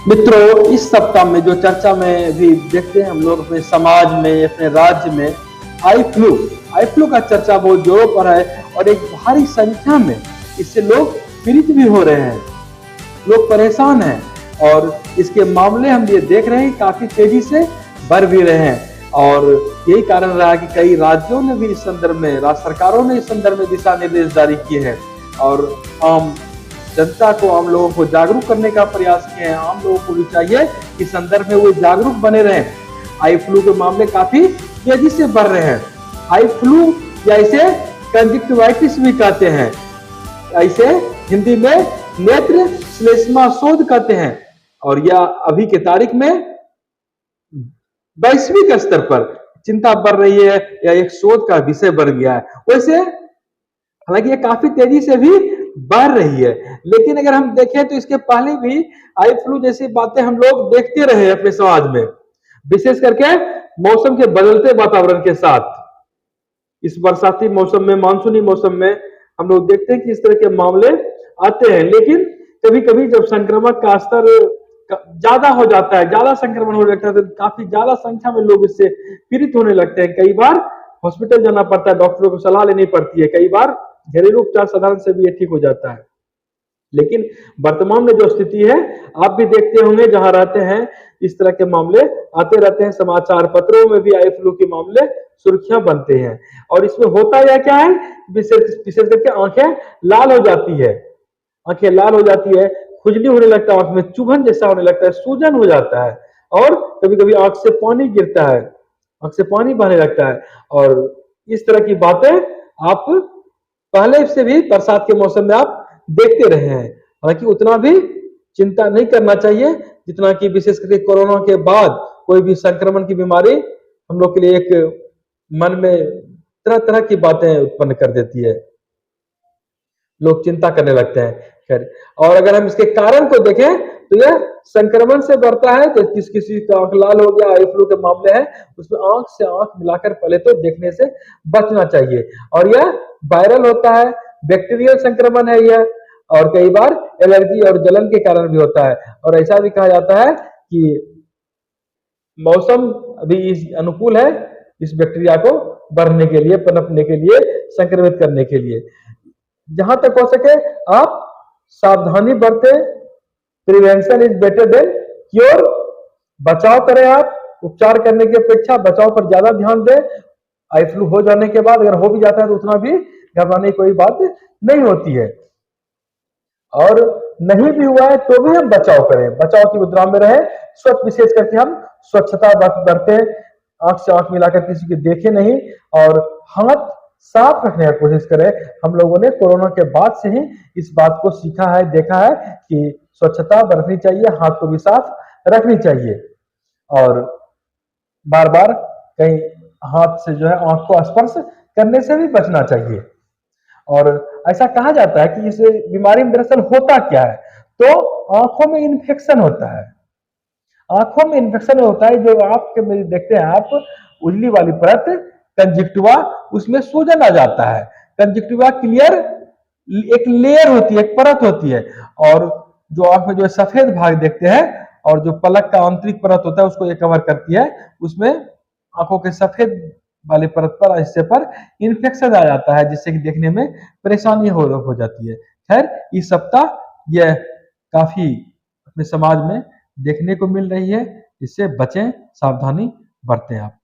मित्रों, इस सप्ताह में जो चर्चा में भी देखते हैं हम लोग अपने समाज में, अपने राज्य में, आई फ्लू का चर्चा बहुत जोरों पर है और एक भारी संख्या में इससे लोग पीड़ित भी हो रहे हैं, लोग परेशान हैं और इसके मामले हम ये देख रहे हैं काफी तेजी से बढ़ भी रहे हैं और यही कारण रहा कि कई राज्यों ने भी इस संदर्भ में, राज्य सरकारों ने इस संदर्भ में दिशा निर्देश जारी किए हैं और आम जनता को, आम लोगों को जागरूक करने का प्रयास किए हैं। आम लोगों को भी चाहिए कि संदर्भ में वो जागरूक बने रहें। आई फ्लू के मामले काफी तेजी से बढ़ रहे हैं। आई फ्लू या इसे कंजक्टिवाइटिस भी कहते हैं, इसे हिंदी में नेत्र श्लेष्मा शोथ कहते हैं और यह अभी के तारीख में वैश्विक स्तर पर चिंता बढ़ रही है या एक शोध का विषय बन गया है। वैसे हालांकि ये काफी तेजी से भी बढ़ रही है, लेकिन अगर हम देखें तो इसके पहले भी आई फ्लू जैसी बातें हम लोग देखते रहे अपने समाज में, विशेष करके मौसम के बदलते वातावरण के साथ। इस बरसाती मौसम में, मानसूनी मौसम में हम लोग देखते हैं कि इस तरह के मामले आते हैं, लेकिन कभी कभी जब संक्रमण का स्तर ज्यादा हो जाता है, ज्यादा संक्रमण हो जाता है, तो काफी ज्यादा संख्या में लोग इससे पीड़ित होने लगते हैं। कई बार हॉस्पिटल जाना पड़ता है, डॉक्टरों को सलाह लेनी पड़ती है, कई बार घरेलू उपचार साधारण से भी ये ठीक हो जाता है। लेकिन वर्तमान में जो स्थिति है, आप भी देखते होंगे जहां रहते हैं, इस तरह के मामले आते रहते हैं। समाचार पत्रों में भी आई फ्लू के मामले सुर्खियां बनते हैं और इसमें होता यह क्या है, विशेष करके आंखें लाल हो जाती है, आंखें लाल हो जाती है, खुजली होने लगता है, आंख में चुभन जैसा होने लगता है, सूजन हो जाता है और कभी कभी आंख से पानी गिरता है, आंख से पानी बहने लगता है और इस तरह की बातें आप पहले से भी बरसात के मौसम में आप देखते रहे हैं। हालांकि उतना भी चिंता नहीं करना चाहिए जितना कि विशेष करके कोरोना के बाद कोई भी संक्रमण की बीमारी हम लोग के लिए एक मन में तरह तरह की बातें उत्पन्न कर देती है, लोग चिंता करने लगते हैं। खैर, और अगर हम इसके कारण को देखें तो यह संक्रमण से बढ़ता है। तो किसी का आंख लाल हो गया, आई फ्लू के मामले हैं, उसमें आंख से आंख मिलाकर पहले तो देखने से बचना चाहिए और यह वायरल होता है, बैक्टीरियल संक्रमण है यह, और कई बार एलर्जी और जलन के कारण भी होता है और ऐसा भी कहा जाता है कि मौसम अभी इस अनुकूल है इस बैक्टीरिया को बढ़ने के लिए, पनपने के लिए, संक्रमित करने के लिए। जहां तक हो सके आप सावधानी बरतें, prevention is better than cure. बचाव करें, आप उपचार करने की अपेक्षा बचाव पर ज्यादा ध्यान दें। आई फ्लू हो जाने के बाद अगर हो भी जाता है तो उतना भी घबराने की कोई बात नहीं होती है और नहीं भी हुआ है तो भी हम बचाव करें, बचाव की मुद्रा में रहे। विशेष करके हम स्वच्छता बरतें, आंख से आंख मिलाकर किसी को देखे नहीं और हाथ साफ रखने की कोशिश करें। हम लोगों ने कोरोना के बाद से ही इस बात को सीखा है, देखा है कि स्वच्छता बरतनी चाहिए, हाथ को भी साफ रखनी चाहिए और बार बार कहीं हाथ से जो है आंख को स्पर्श करने से भी बचना चाहिए। और ऐसा कहा जाता है कि इस बीमारी में दरअसल होता क्या है, तो आंखों में इन्फेक्शन होता है, आंखों में इन्फेक्शन होता है। जो आपके में देखते हैं आप, उजली वाली परत कंजक्टिवा, उसमें सूजन आ जाता है। कंजक्टिवा क्लियर एक लेयर होती है, एक परत होती है और जो आंख में जो सफेद भाग देखते हैं और जो पलक का आंतरिक परत होता है उसको ये कवर करती है, उसमें आंखों के सफेद वाली परत पर, हिस्से पर इन्फेक्शन आ जाता है जिससे कि देखने में परेशानी हो जाती है। खैर, इस सप्ताह यह काफी अपने समाज में देखने को मिल रही है, इससे बचें, सावधानी बरतें आप।